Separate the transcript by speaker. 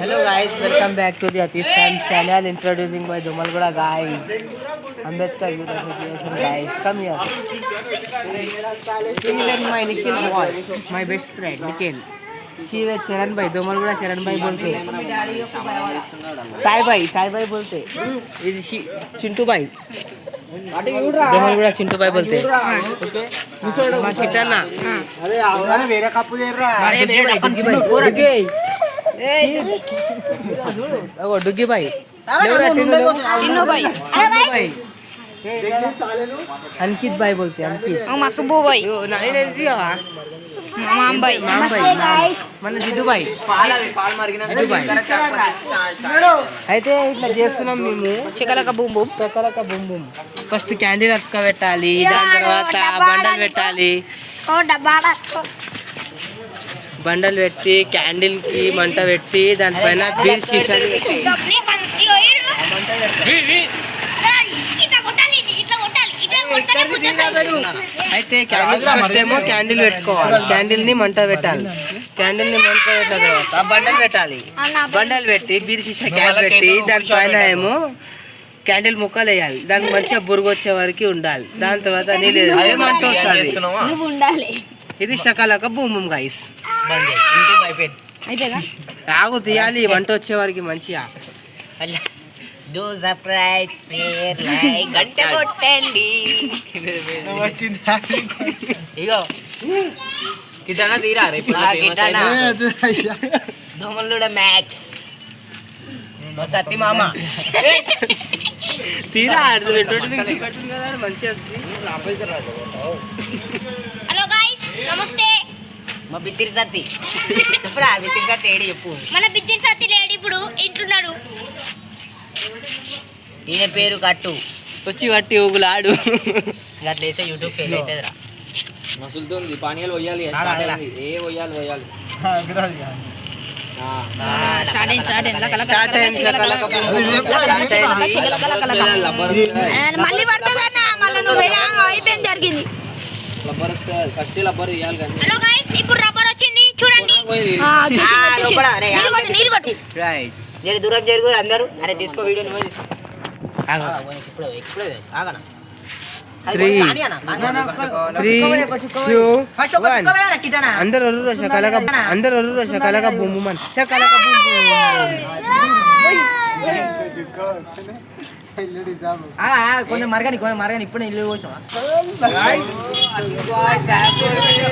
Speaker 1: Hello guys, welcome back to the Atif Times channel. Introducing by Dhumalgoda guys. Ambedkar Youth Association guys. Come here. This is my Nikhil boy, my best friend Nikhil. She is a Charan bhai. Dhumalgoda Charan bhai बोलते. Sai bhai बोलते. Is she Chintu bhai? Dhumalgoda Chintu bhai बोलते. మా కిట్టన్న.
Speaker 2: అదే అవగానే వేరే cup చేర్రా.
Speaker 1: డుగ్గి డుగ్గి భాయ్ अंकित भाई बोलते हैं अंकित
Speaker 3: सुबू भाई माम भाई
Speaker 1: మన జిడ్డు భాయ్ జిడ్డు భాయ్ అయితే ఇట్లా చేస్తున్నాం మేము
Speaker 3: చికలక బూమ్ బూమ్
Speaker 1: చకలక బుమ్ బుమ్ ఫస్ట్ క్యాండిల్ అక్క పెట్టాలి దాని తర్వాత బండలు పెట్టాలి బండలు పెట్టి క్యాండిల్ కి మంట పెట్టి దానిపైన బీర్ సీసాలు పెట్టి అయితే క్యాండిల్ ఫస్ట్ ఏమో క్యాండిల్ పెట్టుకోవాలి క్యాండిల్ ని మంట పెట్టాలి క్యాండిల్ ని మంట పెట్టిన తర్వాత బండలు పెట్టాలి బండలు పెట్టి బీర్ సీసా క్యాప్ పెట్టి దానిపైన ఏమో క్యాండిల్ ముక్కలు వేయాలి దానికి మంచిగా బురుగు వచ్చే వరకు ఉండాలి దాని తర్వాత నీళ్ళు మంట వస్తుంది ఇది షకలక బూమ్ బూమ్ గైస్ ఆగు తీయాలి వంట వచ్చే వారికి మంచిగా
Speaker 3: డూ సబ్స్క్రైబ్ షేర్ లైక్ గంట కొట్టండి ఇగో కిటానా తీరా రే కిటానా దోమలుడ మ్యాక్స్ సత్తి మామ
Speaker 1: తీరా కదా మంచిగా
Speaker 4: హలో గైస్ నమస్తే
Speaker 3: మా బిత్తిరి సత్తి చెప్పురా బిత్తిరి సత్తి ఏడి చెప్పు
Speaker 4: మన బిత్తిరి సత్తి లేడు ఇప్పుడు ఇంటున్నాడు
Speaker 3: ఈయన పేరు కట్టు
Speaker 1: వచ్చి వట్టి ఊగులాడు
Speaker 3: అట్లా వేస్తే యూట్యూబ్ ఫెయిల్ అవుతుందిరా
Speaker 5: మసులుతుంది పానీయాలు పోయాలి ఏ పోయాలి పోయాలి
Speaker 3: మళ్ళీ పడుతుందన్నా మళ్ళీ నువ్వు అయిపోయింది జరిగింది
Speaker 5: రబ్బర్ ఫస్ట్ రబ్బర్ వేయాలి కానీ
Speaker 4: హలో గైస్ ఇప్పుడు రబ్బర్ వచ్చింది చూడండి
Speaker 3: నీళ్ళు కొట్టి
Speaker 1: రైట్
Speaker 3: జరి దూరం జరుగు అందరూ అరే తీసుకో వీడియో నువ్వే తీసుకో ఆగనా
Speaker 1: 3 2 1 అందరూ Shakalaka boom boom Shakalaka boom
Speaker 3: కొంచెం మరగని ఇప్పుడు ఇల్లు కోసం